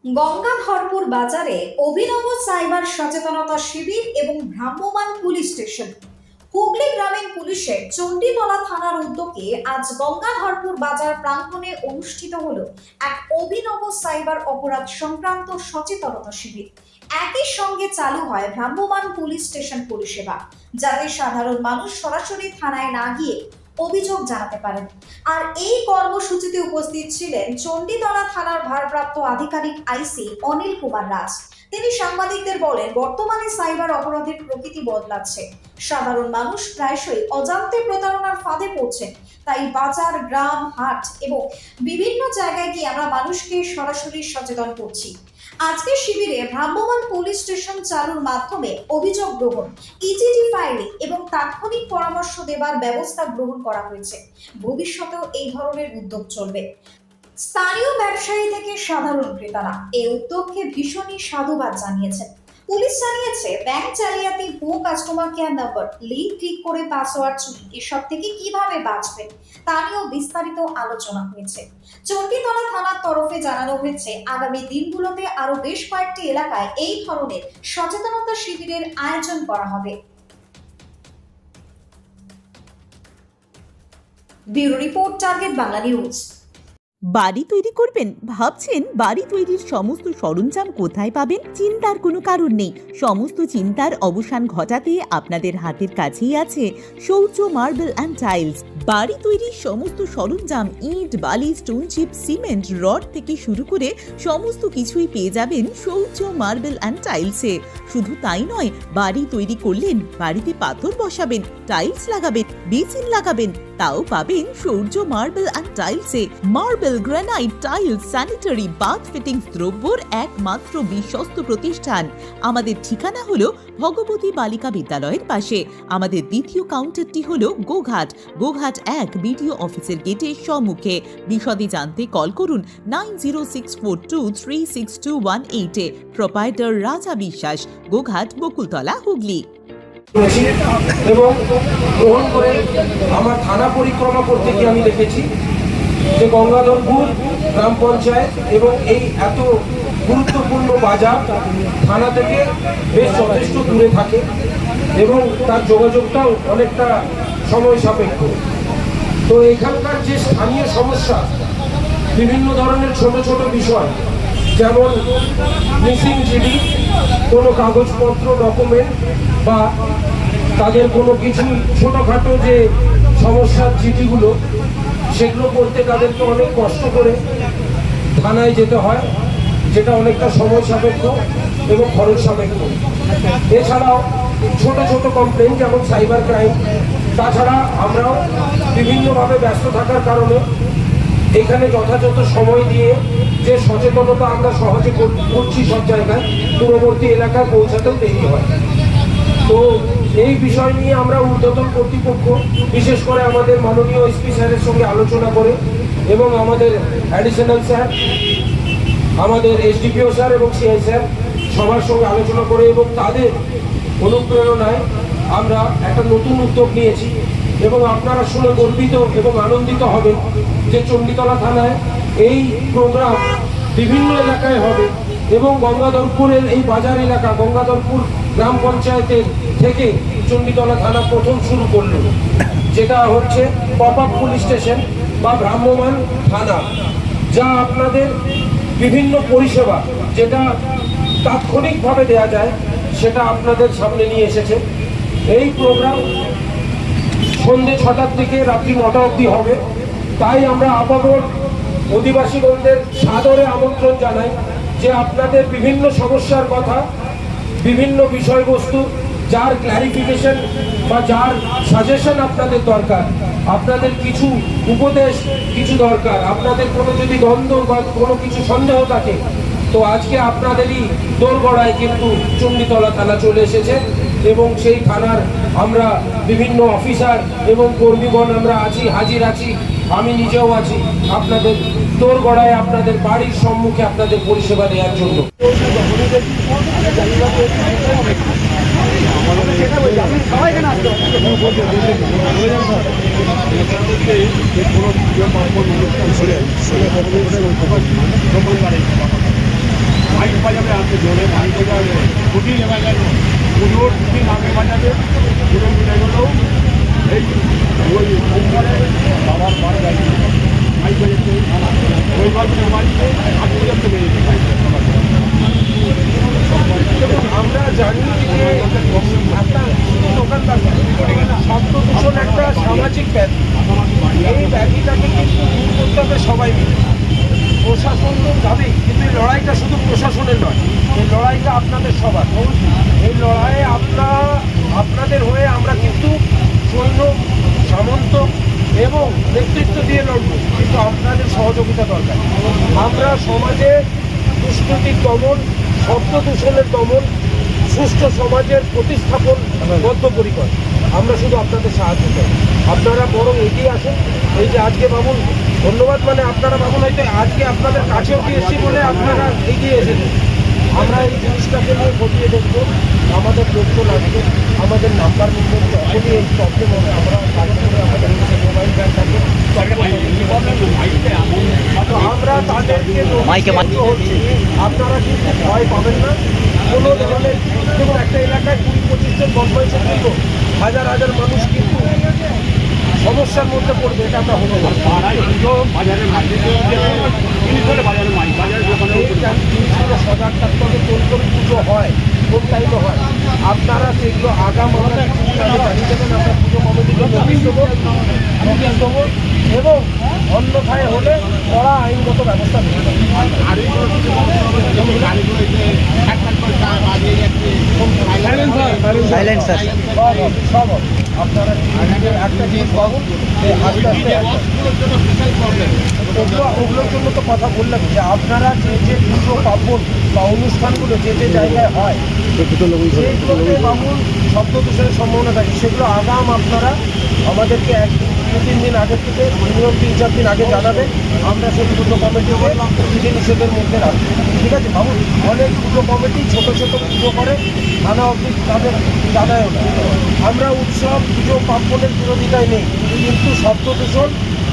গঙ্গাধরপুর বাজারে অভিনব সাইবার সচেতনতা শিবির এবং ভ্রাম্যমাণ পুলিশ স্টেশন। হুগলি গ্রামীণ পুলিশের চণ্ডীতলা থানার উদ্যোগে আজ গঙ্গাধরপুর বাজার প্রাঙ্গণে অনুষ্ঠিত হলো এক অভিনব সাইবার অপরাধ সংক্রান্ত সচেতনতা শিবির। একই সঙ্গে চালু হয় ভ্রাম্যমাণ পুলিশ স্টেশন পরিষেবা, যাতে সাধারণ মানুষ সরাসরি থানায় না গিয়ে অভিযোগ জানাতে পারেন। আর এই কর্মসূচিতে উপস্থিত ছিলেন চণ্ডীতলা থানার ভারপ্রাপ্ত আধিকারিক আইসি অনিল কুমার রাজ। তিনি সাংবাদিকদের বলেন, বর্তমানে সাইবার অপরাধের প্রকৃতি বদলাচ্ছে। সাধারণ মানুষ প্রায়শই অজান্তে প্রতারণার ফাঁদে পড়ছেন। তাই বাজার, গ্রাম, হাট এবং বিভিন্ন জায়গায় গিয়ে আমরা মানুষকে সরাসরি সচেতন করছি। আজকের শিবিরে ভ্রাম্যমাণ পুলিশ স্টেশন চালুর মাধ্যমে অভিযোগ গ্রহণ, ইজিডি ফাইলিং এবং তাৎক্ষণিক পরামর্শ দেবার ব্যবস্থা গ্রহণ করা হয়েছে। ভবিষ্যতেও এই ধরনের উদ্যোগ চলবে। স্থানীয় ব্যবসায়ী থেকে সাধারণ ক্রেতারা এই উদ্যোগকে ভীষণই সাধুবাদ জানিয়েছেন। পুলিশ জানিয়েছে, ব্যাংক জালিয়াতি, ভুয়ো customer care number, link click করে পাসওয়ার্ড চুরি, এসব থেকে কিভাবে বাঁচবেন তা নিয়েও বিস্তারিত আলোচনা হয়েছে। চণ্ডীতলা থানার তরফে জানানো হয়েছে, আগামী দিনগুলোতে আরো বেশ কয়েকটি এলাকায় এই ধরনের সচেতনতা শিবিরের আয়োজন করা হবে। Bureau report, target Bangla news. বাড়ি তৈরি করবেন? ভাবছেন বাড়ি তৈরির সমস্ত সরঞ্জাম কোথায় পাবেন? চিন্তার কোনো কারণ নেই। সমস্ত চিন্তার অবসান ঘটাতে আপনাদের হাতের কাছেই আছে শৌর্য মার্বেল অ্যান্ড টাইলস। বাড়ি তৈরির সমস্ত সরঞ্জাম, ইট, বালি, স্টোন চিপ, সিমেন্ট, রড থেকে শুরু করে সমস্ত কিছুই পেয়ে যাবেন শৌর্য মার্বেল অ্যান্ড টাইলসে। শুধু তাই নয়, বাড়ি তৈরি করলেন, বাড়িতে পাথর বসাবেন, টাইলস লাগাবেন, বেসিন লাগাবেন, তাও পাবেন শৌর্য মার্বেল অ্যান্ড টাইলসে। Marble, granite, tiles, sanitary, bath fittings দ্রব্যর একমাত্র বিশ্বস্ত প্রতিষ্ঠান। আমাদের ঠিকানা হলো ভগবতী বালিকা বিদ্যালয়ের পাশে। আমাদের দ্বিতীয় কাউন্টারটি হলো গোঘাট 1 বিডিও অফিসের গেটের সম্মুখে। বিশদে জানতে কল করুন 9064236218 প্রোপাইটার রাজা বিশ্বাস, গোঘাট, বকুলতলা, হুগলি। এবং গ্রহণ করে আমার থানা পরিক্রমা করতে গিয়ে আমি দেখেছি যে গঙ্গাধরপুর গ্রাম পঞ্চায়েত এবং এই এত গুরুত্বপূর্ণ বাজার থানা থেকে বেশ যথেষ্ট দূরে থাকে এবং তার যোগাযোগটাও অনেকটা সময় সাপেক্ষ। তো এখানকার যে স্থানীয় সমস্যা, বিভিন্ন ধরনের ছোট ছোট বিষয়, যেমন মিসিং জিডি, কোনো কাগজপত্র, ডকুমেন্ট বা তাদের কোনো কিছু ছোটোখাটো যে সমস্যার চিঠিগুলো, সেগুলো করতে তাদেরকে অনেক কষ্ট করে থানায় যেতে হয়, যেটা অনেকটা সময় সাপেক্ষ এবং খরচ সাপেক্ষ। এছাড়াও ছোট ছোট কমপ্লেন, যেমন সাইবার ক্রাইম। তাছাড়া আমরাও বিভিন্নভাবে ব্যস্ত থাকার কারণে এখানে যথাযথ সময় দিয়ে যে সচেতনতা আমরা সহজে করছি সব জায়গায়, দূরবর্তী এলাকায় পৌঁছাতেও দেরি হয়। তো এই বিষয় নিয়ে আমরা ঊর্ধ্বতন কর্তৃপক্ষ, বিশেষ করে আমাদের মাননীয় এসপি স্যারের সঙ্গে আলোচনা করে এবং আমাদের অ্যাডিশনাল স্যার, আমাদের এসডিপিও স্যার এবং সিআই স্যার সবার সঙ্গে আলোচনা করে এবং তাদের অনুপ্রেরণায় আমরা একটা নতুন উদ্যোগ নিয়েছি। এবং আপনারা শুনে গর্বিত এবং আনন্দিত হবেন যে চণ্ডীতলা থানায় এই প্রোগ্রাম বিভিন্ন এলাকায় হবে এবং গঙ্গাধরপুরের এই বাজার এলাকা, গঙ্গাধরপুর গ্রাম পঞ্চায়েতের থেকে চণ্ডীতলা থানা প্রথম শুরু করল, যেটা হচ্ছে পপ আপ পুলিশ স্টেশন বা ভ্রাম্যমাণ থানা, যা আপনাদের বিভিন্ন পরিষেবা যেটা তাৎক্ষণিকভাবে দেয়া যায় সেটা আপনাদের সামনে নিয়ে এসেছে। এই প্রোগ্রাম সন্ধ্যে 6টার থেকে রাত্রি 9টা অবধি হবে। তাই আমরা আপামর অধিবাসীগণদের সাদরে আমন্ত্রণ জানাই যে আপনাদের বিভিন্ন সমস্যার কথা, বিভিন্ন বিষয়বস্তু, যার ক্ল্যারিফিকেশন বা যার সাজেশন আপনাদের দরকার, আপনাদের কিছু উপদেশ কিছু দরকার, আপনাদের কোনো যদি দ্বন্দ্ব বা কোনো কিছু সন্দেহ থাকে, তো আজকে আপনাদেরই দোরগড়ায় কিন্তু চণ্ডীতলা থানা চলে এসেছে এবং সেই থানার আমরা বিভিন্ন অফিসার এবং কর্মীগণ আমরা আছি, হাজির আছি, আমি নিজেও আছি আপনাদের দোরগড়ায়, আপনাদের বাড়ির সম্মুখে আপনাদের পরিষেবা দেওয়ার জন্য। বাজাবে আছে জোরে মাইক বাজাবে ছুটি নেওয়া গেল পুজোর ছুটি নামে বাজাবে পুজো মিলে গেলেও এই ওই সোমবারে বাবার বার গাড়ি মাইক বাজাচ্ছে ওই বাজারে বাড়িতে আজ পর্যন্ত বেরিয়েছে আমরা জানি যে একটা দোকানদার শব্দ দূষণ একটা সামাজিক ব্যাধি। এই ব্যাধিটাকে কিন্তু দূর করতে হবে সবাই মিলে। প্রশাসন তো যাবেই, কিন্তু এই লড়াইটা শুধু প্রশাসনের নয়, এই লড়াইটা আপনাদের সবার। এই লড়াইয়ে আপনাদের হয়ে আমরা কিন্তু সৈন্য সামন্ত এবং নেতৃত্ব দিয়ে লড়বো, কিন্তু আপনাদের সহযোগিতা দরকার। আমরা সমাজে দুষ্কৃতির দমন, শব্দ দূষণের দমন, সুষ্ঠু সমাজের প্রতিস্থাপন বদ্ধপরিকর। আমরা শুধু আপনাদের সাহায্য চাই। আপনারা বরং এগিয়ে আসুন। এই যে আজকে মামুন, ধন্যবাদ, মানে আপনারা মামুন হয়তো আজকে আপনাদের কাছেও এসেছি বলে আপনারা এগিয়ে এসেছেন। আমরা এই জিনিসটাকে নিয়ে খতিয়ে দেখব, আমাদের লক্ষ্য লাগবে, আমাদের নাম্বার নিবেন, যখনই এই প্রবলেম হবে আমরা কাজ করে আমাদের মোবাইল ব্যাংক থাকে, তো আমরা তাদেরকে হচ্ছে আপনারা কিন্তু ভয় পাবেন না কোনো ধরনের। যেমন একটা এলাকায় 20-25 জন বদমাইশের জন্য হাজার হাজার মানুষ কিন্তু সমস্যার মধ্যে পড়বে, এটা আমরা হলো না। বাজারের বাজারে মাইক বাজারের দোকানে সজাগ থাকতে হবে। কোন কোন পুজো হয়, কোন টাইমে হয়, আপনারা সেগুলো আগাম আমরা জানিয়ে দেবেন। আমরা পুজো কমিটিকে নোটিশ দেবো এবং অন্যথায় হলে কড়া আইনগত ব্যবস্থা নেবে। সব আপনারা একটা জিনিস পাবেন, আস্তে আস্তে ওগুলোর জন্য তো কথা বললাম যে আপনারা যে যে পুজো পার্বণ বা অনুষ্ঠানগুলো যে যে জায়গায় হয় সেইগুলোতে মামুন শব্দ দূষণের সম্ভাবনা থাকে, সেগুলো আগাম আপনারা আমাদেরকে 2-3 দিন আগে থেকে মিনিমাম 3-4 দিন আগে জানাবেন। আমরা সেই পুজো কমিটিকে বিধি নিষেধের মধ্যে রাখবো, ঠিক আছে মামুন? অনেক পুজো কমিটি ছোট ছোট পুজো করে, থানা অফিস তাদের জানায়ও না। আমরা উৎসব পুজো পার্বণের বিরোধিতায় নেই, কিন্তু শব্দ দূষণ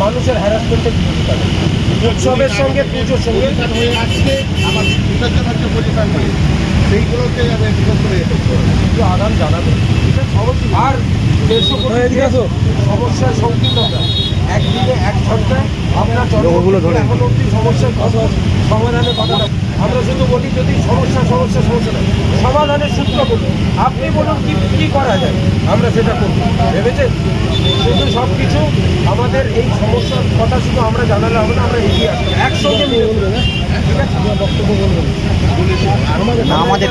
মানুষের হ্যারাসমেন্টের বিরোধিতা নেই। উৎসবের সঙ্গে পুজোর সঙ্গে আজকে আমার পরিষ্কার করে সেইগুলোকে আমি একটু আগাম জানাবেন, ঠিক আছে? আর 150 কোটি সমস্যার সংকীর্ণতা একদিনে 1 ঘন্টায় আপনার জনগণগুলো এখন অব্দি সমস্যার কথা সমাধানের কথা না। আমরা শুধু বলি যদি সমস্যা না, সমাধানের সূত্র বলি। আপনি বলুন কি করা যায়, আমরা সেটা করব। ভেবেছেন? শুধু সব কিছু আমাদের এই সমস্যার কথা শুধু আমরা জানালে হবে না, আমরা এগিয়ে আসবো একসঙ্গে মিলে, ঠিক আছে? বক্তব্য বলবেন আমাদের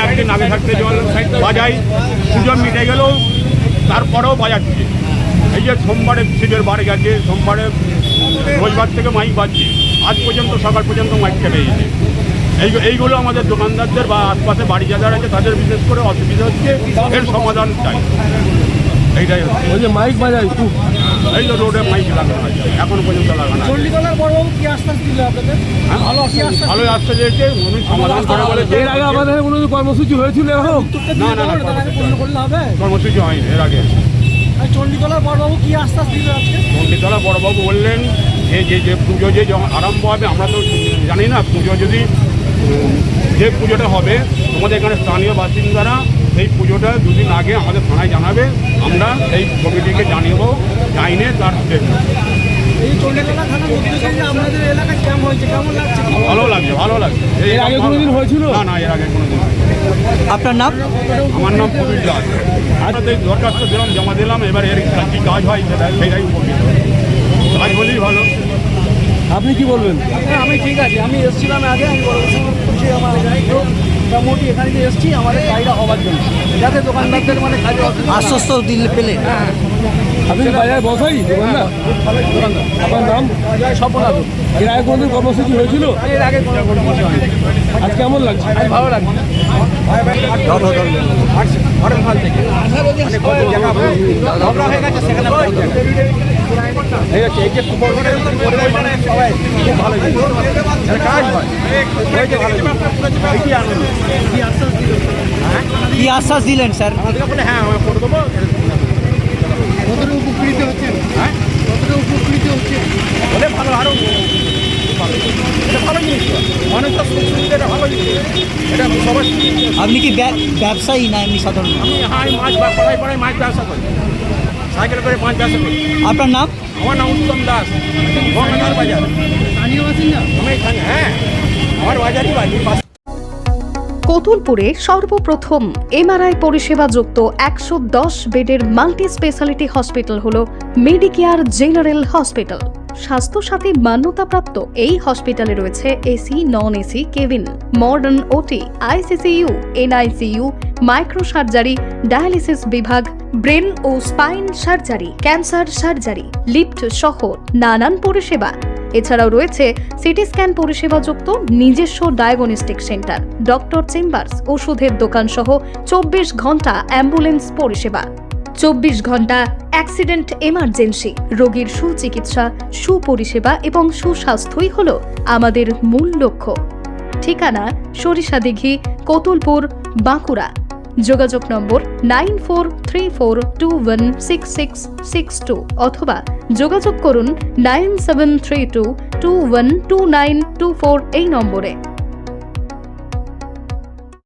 একদিন আগে থাকতে জল বাজাই, পুজো মিটে গেলেও তারপরেও বাজাচ্ছে। এই যে সোমবারে শিবের বার গেছে, সোমবারে রোজবার থেকে মাইক বাজছে, আজ পর্যন্ত সকাল পর্যন্ত মাইক কেটে গেছে। এইগুলো আমাদের দোকানদারদের বা আশপাশে বাড়ি যারা আছে তাদের বিশেষ করে অসুবিধা হচ্ছে, এর সমাধান চাই। এইটাই হচ্ছে ওই যে মাইক বাজাই খুব, এই যে রোডে মাইক লাগানো আছে, এখনো পর্যন্ত লাগানো আছে। চণ্ডীতলার বড়বাবু কি আশ্বাস দিল আপনাদের? হ্যাঁ, ভালোই আসতে চেয়েছে, উনি সমাধান করে বলেছে। এর আগে আমাদের কোনো কর্মসূচি হয়েছিল এরকম? না, পূর্ণ করলে হবে। কর্মসূচি হয়নি এর আগে। আর চণ্ডীতলার বড়বাবু কি আশ্বাস দিল আজকে? পণ্ডিতলা বড়বাবু বললেন যে পুজো যে আরম্ভ হবে, আমরা তো জানি না পুজো যদি যে পুজোটা হবে তোমাদের এখানে স্থানীয় বাসিন্দারা সেই পুজোটা 2 দিন আগে আমাদের থানায় জানাবে, আমরা এই কমিটিকে জানিয়েবো, জানিয়ে তার দেখব। এই চণ্ডীতলা থানার উদ্যোগে যে আপনাদের এলাকায় ক্যাম্প হয়েছে, কেমন লাগছে? ভালো লাগছে। এর আগে কোনোদিন হয়েছিল? না, এর আগে কোনোদিন। আপনার নাম? আমার নাম কবির দাস। আপনাদের দরখাস্ত দিলাম, জমা দিলাম, এবার এর কি কাজ হয় সেটাই উপকৃত। কাজ হলেই ভালো। আপনি কি বলবেন? আমি ঠিক আছে, আমি এসেছিলাম আগে, আমি করছি আমার মোটামুটি এখানে যে এসেছি আমাদের কাজটা হওয়ার জন্য, যাতে দোকানদারদের মানে কাজে আশ্বস্ত দিলে পেলে। হ্যাঁ, আপনি বাজারে বসাই দোকানদার? আপনার নাম? স্বপ্নাথ। এর আগে কোনোদিন কর্মসূচি হয়েছিল? এর আগে কোনো কর্মসূচি হয়নি। আজ কেমন লাগছে? ভালো লাগছে। ঘরের থেকে ঝগড়া হয়ে গেছে, সেখানে এই যে মানে সবাই খুব ভালো কাজ হয়, আনন্দ। কি আশ্বাস দিলেন স্যার? আমাদেরকে বলে হ্যাঁ আমরা করে দেবো। কতটা উপকৃত হচ্ছেন? হ্যাঁ, কতটা উপকৃত হচ্ছে? বলে ভালো, আরো ভালো। ব্যবসা শুরু এটা ভালোই, এটা সবার। আপনি কি ব্যবসায়ী না এমনি সাধারণ? আমি মাছ পাড়ায় পাড়ায় মাছ ব্যবসা করি, সাইকেল করে মাছ ব্যবসা করি। আপনার নাম? আমার নাম উত্তম দাস, গঙ্গাধার বাজার। স্থানীয় বাসিন্দা? আমি এখানে, হ্যাঁ, আমার বাজারই বাড়ি। কতুলপুরে সর্বপ্রথম এমআরআই পরিষেবা যুক্ত 110 বেডের মাল্টি স্পেশালিটি হসপিটাল হল মেডিকেয়ার জেনারেল হসপিটাল। স্বাস্থ্যসাথী মান্যতাপ্রাপ্ত এই হসপিটালে রয়েছে AC, non AC cabin, modern OT, ICCU, NICU, micro surgery, dialysis বিভাগ, ব্রেন ও spine surgery, cancer surgery, lift সহ নানান পরিষেবা। এছাড়াও রয়েছে সিটি স্ক্যান পরিষেবা যুক্ত নিজস্ব ডায়াগনস্টিক সেন্টার, ডক্টর চেম্বার্স, ওষুধের দোকান সহ 24 ঘন্টা অ্যাম্বুলেন্স পরিষেবা। 24 ঘন্টা অ্যাক্সিডেন্ট এমার্জেন্সি, রোগীর সুচিকিৎসা, সুপরিষেবা এবং সুস্বাস্থ্যই হল আমাদের মূল লক্ষ্য। ঠিকানা সরিষাদিঘি, কতুলপুর, বাঁকুড়া। যোগাযোগ নম্বর 9434216662 অথবা যোগাযোগ করুন 9732212924 এই নম্বরে।